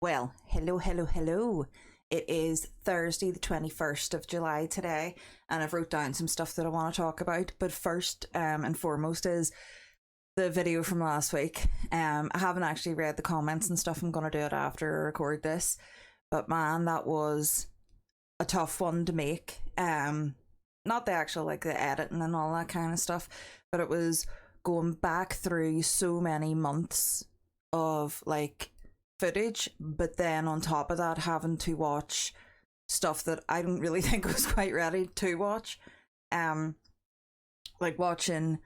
Well, hello. It is Thursday, the 21st of July today, and I've wrote down some stuff that I want to talk about. But first and foremost is the video from last week. I haven't actually read the comments and stuff. I'm going to do it after I record this. But man, that was a tough one to make. Not the actual, like, the editing and all that kind of stuff, but it was going back through so many months of, like, footage, but then on top of that having to watch stuff that I don't really think I was quite ready to watch. Like watching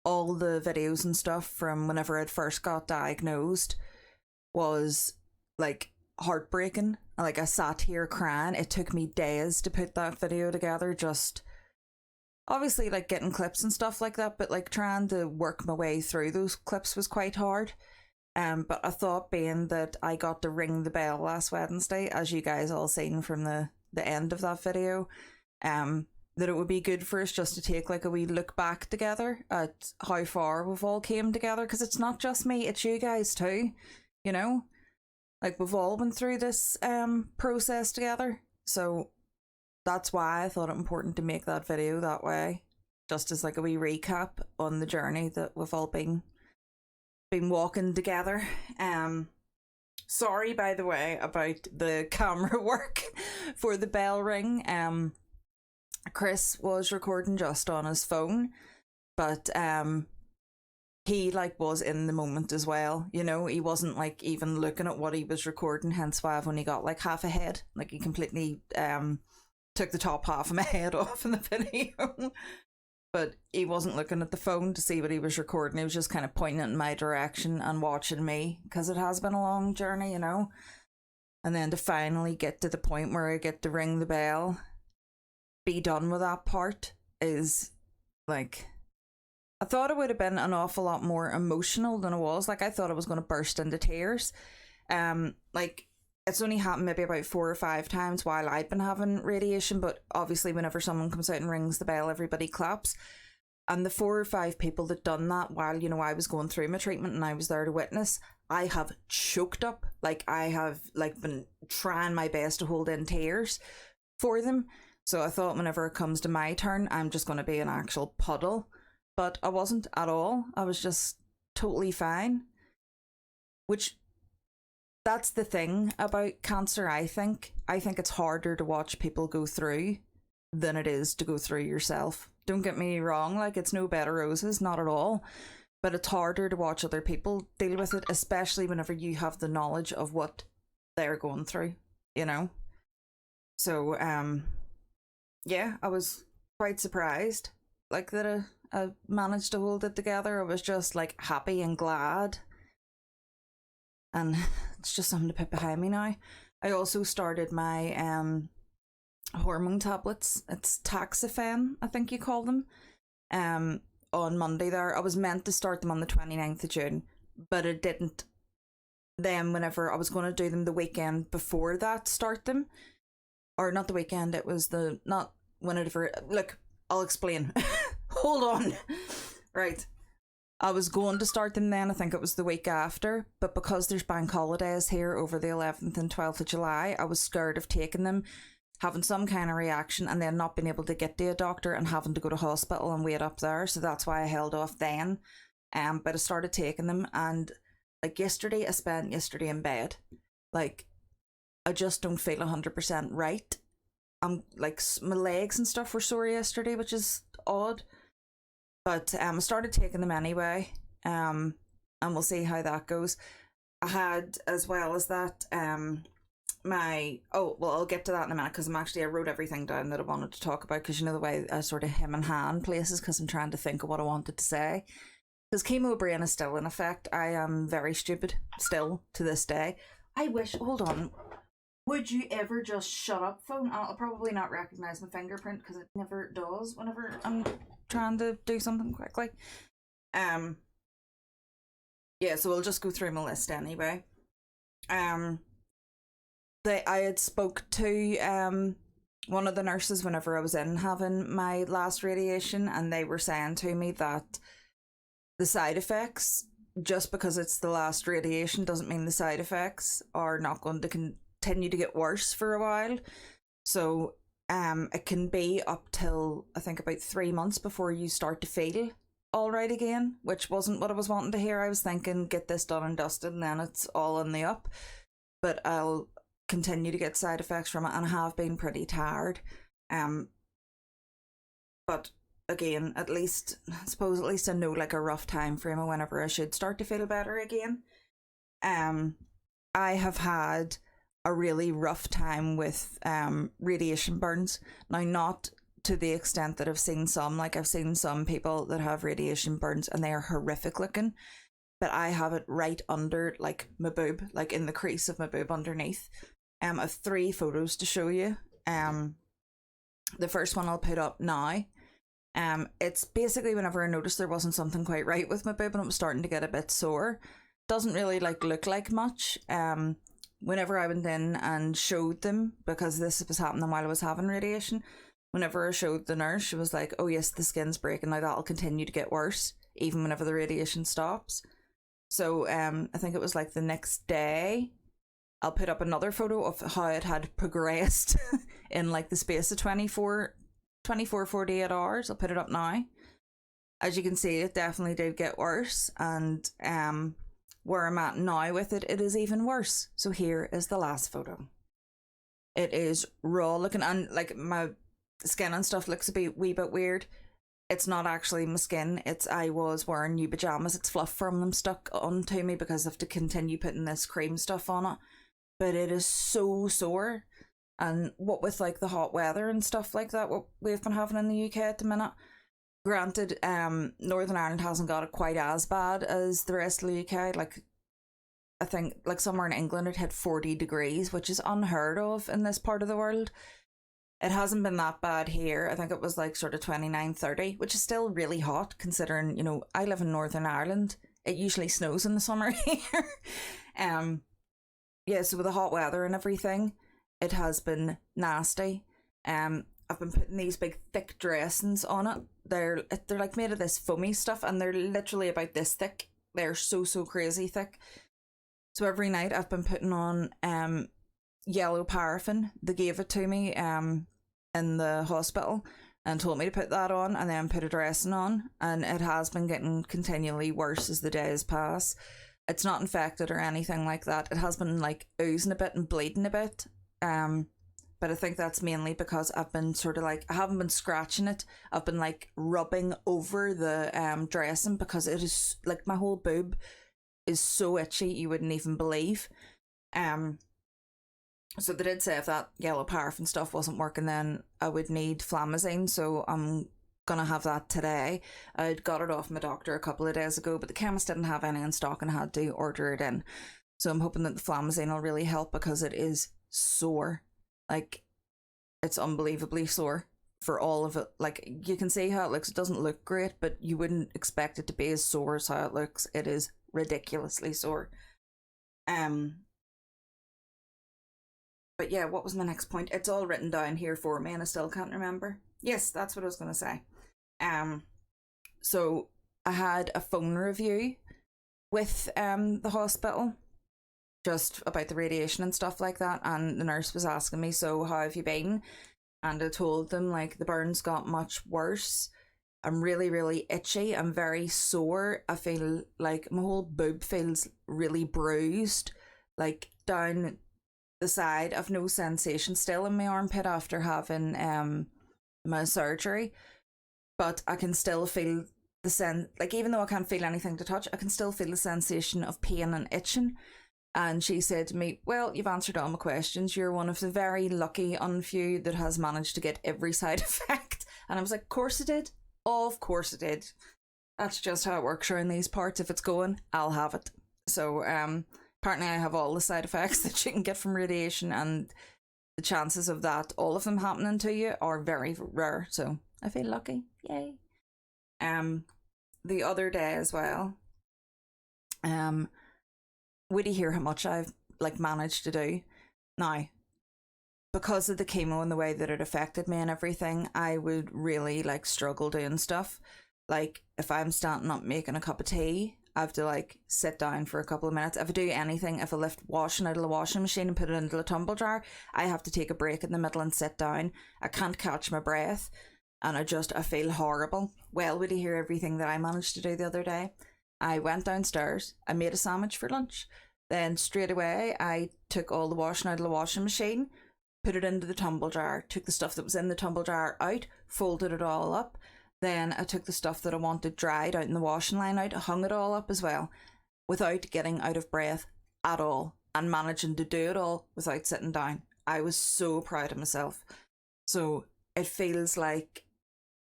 all the videos and stuff from whenever I'd first got diagnosed was like heartbreaking. Like, I sat here crying. It took me days to put that video together, just obviously like getting clips and stuff like that, but like trying to work my way through those clips was quite hard. But I thought, being that I got to ring the bell last Wednesday, as you guys all seen from the end of that video, that it would be good for us just to take like a wee look back together at how far we've all came together, because it's not just me, it's you guys too, you know? Like, we've all been through this process together, so that's why I thought it important to make that video that way, just as like a wee recap on the journey that we've all been walking together. Sorry, by the way, about the camera work for the bell ring. Chris was recording just on his phone, but he like was in the moment as well, you know. He wasn't like even looking at what he was recording, hence why I've only got like half a head. Like, he completely took the top half of my head off in the video. But he wasn't looking at the phone to see what he was recording. He was just kind of pointing in my direction and watching me, because it has been a long journey, you know. And then to finally get to the point where I get to ring the bell, be done with that part, is like, I thought it would have been an awful lot more emotional than it was. Like, I thought I was going to burst into tears. Like, it's only happened maybe about 4 or 5 times while I'd been having radiation, but obviously whenever someone comes out and rings the bell, everybody claps. And the 4 or 5 people that done that while, you know, I was going through my treatment and I was there to witness, I have choked up. Like, I have like been trying my best to hold in tears for them. So I thought whenever it comes to my turn, I'm just going to be an actual puddle. But I wasn't at all. I was just totally fine. Which, that's the thing about cancer, I think. I think it's harder to watch people go through than it is to go through yourself. Don't get me wrong, like, it's no bed of roses, not at all. But it's harder to watch other people deal with it, especially whenever you have the knowledge of what they're going through, you know? So, yeah, I was quite surprised, like, that I managed to hold it together. I was just, like, happy and glad. And it's just something to put behind me now. I also started my hormone tablets. It's taxofen, I think you call them. On Monday there. I was meant to start them on the 29th of June, but I didn't. Then whenever I was going to do them the weekend before that, start them. Or not the weekend, it was the, not whenever, look, I'll explain. Hold on. Right. I was going to start them then, I think it was the week after, but because there's bank holidays here over the 11th and 12th of July, I was scared of taking them, having some kind of reaction, and then not being able to get to a doctor and having to go to hospital and wait up there. So that's why I held off then. But I started taking them, and like yesterday, I spent yesterday in bed. Like, I just don't feel 100% right. I'm like, my legs and stuff were sore yesterday, which is odd. But I started taking them anyway, and we'll see how that goes. I had, as well as that, I'll get to that in a minute, because I wrote everything down that I wanted to talk about, because you know the way I sort of hem and hand places, because I'm trying to think of what I wanted to say. Because chemo brain is still in effect. I am very stupid still to this day. I wish, hold on, would you ever just shut up, phone? I'll probably not recognise my fingerprint, because it never does whenever I'm trying to do something quickly. Yeah, so we'll just go through my list anyway. I had spoke to one of the nurses whenever I was in having my last radiation, and they were saying to me that the side effects just because it's the last radiation doesn't mean the side effects are not going to continue to get worse for a while. So it can be up till I think about 3 months before you start to feel all right again, which wasn't what I was wanting to hear. I was thinking get this done and dusted and then it's all on the up. But I'll continue to get side effects from it, and I have been pretty tired. But again, at least I know like a rough time frame of whenever I should start to feel better again. I have had a really rough time with radiation burns. Now, not to the extent that I've seen some people that have radiation burns and they are horrific looking, but I have it right under like my boob, like in the crease of my boob underneath. I have 3 photos to show you. The first one I'll put up now. It's basically whenever I noticed there wasn't something quite right with my boob and it was starting to get a bit sore. Doesn't really like look like much. Whenever I went in and showed them, because this was happening while I was having radiation, whenever I showed the nurse, she was like, oh yes, the skin's breaking, now that'll continue to get worse even whenever the radiation stops. So I think it was like the next day I'll put up another photo of how it had progressed in like the space of 48 hours. I'll put it up now. As you can see, it definitely did get worse, and where I'm at now with it, it is even worse. So here is the last photo. It is raw looking, and like my skin and stuff looks a wee bit weird. It's not actually my skin, I was wearing new pajamas. It's fluff from them stuck onto me because I have to continue putting this cream stuff on it. But it is so sore. And what with like the hot weather and stuff like that, what we've been having in the UK at the minute. Granted, Northern Ireland hasn't got it quite as bad as the rest of the UK. Like, I think like somewhere in England it hit 40 degrees, which is unheard of in this part of the world. It hasn't been that bad here. I think it was like sort of 29, 30, which is still really hot considering, you know, I live in Northern Ireland. It usually snows in the summer here. Yeah, so with the hot weather and everything, it has been nasty. I've been putting these big thick dressings on it. They're like made of this foamy stuff, and they're literally about this thick. They're so crazy thick. So every night I've been putting on yellow paraffin. They gave it to me in the hospital and told me to put that on and then put a dressing on, and it has been getting continually worse as the days pass. It's not infected or anything like that. It has been like oozing a bit and bleeding a bit. But I think that's mainly because I've been sort of like, I haven't been scratching it. I've been like rubbing over the dressing, because it is like my whole boob is so itchy you wouldn't even believe. So they did say if that yellow paraffin stuff wasn't working, then I would need Flamazine. So I'm gonna have that today. I'd got it off my doctor a couple of days ago, but the chemist didn't have any in stock and I had to order it in. So I'm hoping that the Flamazine will really help, because it is sore. Like, it's unbelievably sore for all of it. Like, you can see how it looks. It doesn't look great, but you wouldn't expect it to be as sore as how it looks. It is ridiculously sore. But yeah, what was my next point? It's all written down here for me and I still can't remember. Yes, that's what I was going to say. So I had a phone review with the hospital just about the radiation and stuff like that, and the nurse was asking me, so how have you been? And I told them like the burns got much worse. I'm really itchy. I'm very sore. I feel like my whole boob feels really bruised, like down the side. I've no sensation still in my armpit after having my surgery, but I can still feel the like, even though I can't feel anything to touch, I can still feel the sensation of pain and itching. And she said to me, well, you've answered all my questions. You're one of the very lucky unfew that has managed to get every side effect. And I was like, of course I did. Of course I did. That's just how it works around these parts. If it's going, I'll have it. So apparently I have all the side effects that you can get from radiation, and the chances of that, all of them happening to you, are very rare. So I feel lucky. Yay. The other day as well, would you hear how much I've like managed to do now? Because of the chemo and the way that it affected me and everything, I would really like struggle doing stuff. Like if I'm standing up making a cup of tea, I have to like sit down for a couple of minutes. If I do anything, if I lift washing out of the washing machine and put it into the tumble dryer, I have to take a break in the middle and sit down. I can't catch my breath, and I feel horrible. Well, would you hear everything that I managed to do the other day? I went downstairs, I made a sandwich for lunch, then straight away I took all the washing out of the washing machine, put it into the tumble dryer, took the stuff that was in the tumble dryer out, folded it all up. Then I took the stuff that I wanted dried out in the washing line out, hung it all up as well, without getting out of breath at all, and managing to do it all without sitting down. I was so proud of myself. So it feels like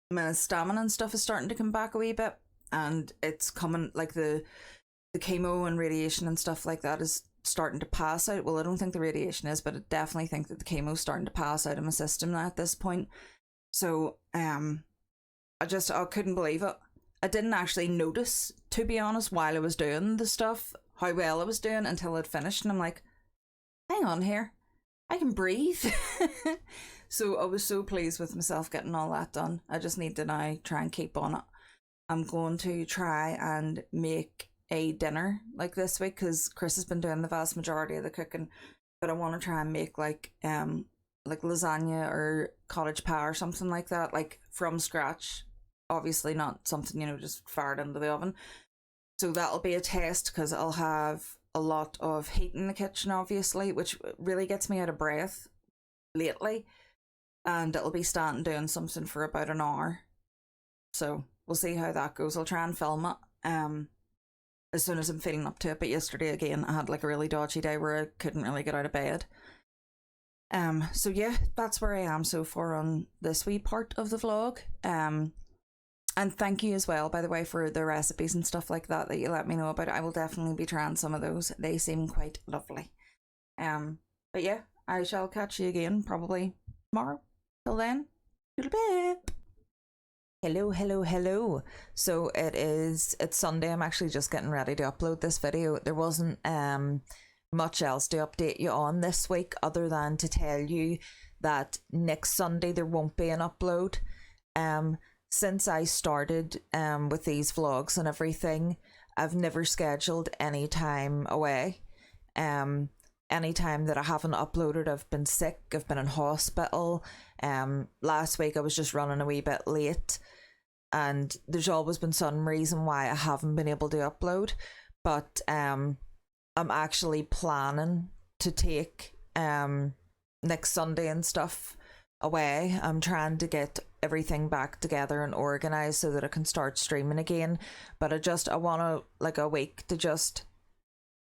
my stamina and stuff is starting to come back a wee bit, and it's coming, like the chemo and radiation and stuff like that is starting to pass out. Well, I don't think the radiation is, but I definitely think that the chemo is starting to pass out of my system now at this point. So I couldn't believe it. I didn't actually notice, to be honest, while I was doing the stuff, how well I was doing until I'd finished, and I'm like, hang on here, I can breathe. So I was so pleased with myself getting all that done. I just need to now try and keep on it. I'm going to try and make a dinner like this week, because Chris has been doing the vast majority of the cooking, but I want to try and make like lasagna or cottage pie or something like that, like from scratch. Obviously not something, just fired into the oven. So that'll be a test, because I'll have a lot of heat in the kitchen, obviously, which really gets me out of breath lately. And it'll be standing doing something for about an hour. So we'll see how that goes. I'll try and film it as soon as I'm feeling up to it. But yesterday, again, I had like a really dodgy day where I couldn't really get out of bed. So yeah, that's where I am so far on this wee part of the vlog. And thank you as well, by the way, for the recipes and stuff like that you let me know about. I will definitely be trying some of those. They seem quite lovely. But yeah, I shall catch you again probably tomorrow. Till then, toodle bit. Hello. So it's Sunday. I'm actually just getting ready to upload this video. There wasn't much else to update you on this week, other than to tell you that next Sunday there won't be an upload. Since I started with these vlogs and everything, I've never scheduled any time away. Any time that I haven't uploaded, I've been sick, I've been in hospital. Last week I was just running a wee bit late, and there's always been some reason why I haven't been able to upload. But I'm actually planning to take next Sunday and stuff away. I'm trying to get everything back together and organized so that I can start streaming again. But I want to, like, a week to just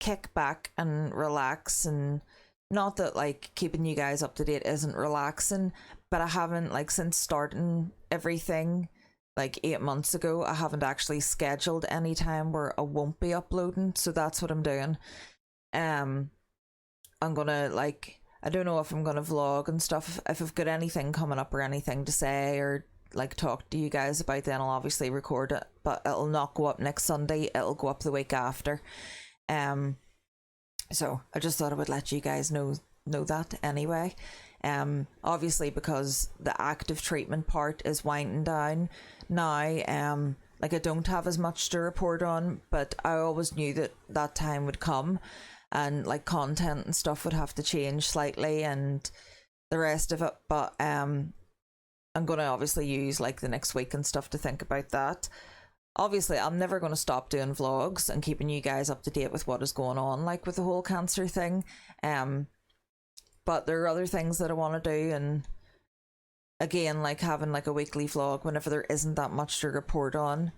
kick back and relax. And not that like keeping you guys up to date isn't relaxing, but I haven't, like, since starting everything like 8 months ago, I haven't actually scheduled any time where I won't be uploading. So that's what I'm doing. I'm gonna, like, I don't know if I'm gonna vlog and stuff. If I've got anything coming up or anything to say or like talk to you guys about, then I'll obviously record it, but it'll not go up next Sunday, it'll go up the week after. So I just thought I would let you guys know that anyway. Obviously, because the active treatment part is winding down now, like, I don't have as much to report on, but I always knew that time would come, and like content and stuff would have to change slightly and the rest of it. But I'm gonna obviously use like the next week and stuff to think about that. Obviously, I'm never going to stop doing vlogs and keeping you guys up to date with what is going on, like with the whole cancer thing. But there are other things that I want to do, and again, like having like a weekly vlog whenever there isn't that much to report on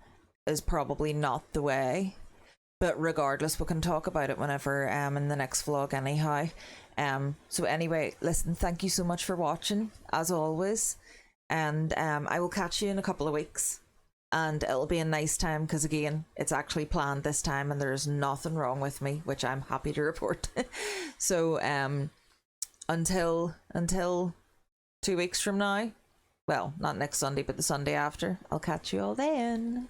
is probably not the way. But regardless, we can talk about it whenever in the next vlog anyhow. So anyway, listen, thank you so much for watching, as always. And I will catch you in a couple of weeks. And it'll be a nice time, because again, it's actually planned this time and there's nothing wrong with me, which I'm happy to report. So until 2 weeks from now, well, not next Sunday, but the Sunday after, I'll catch you all then.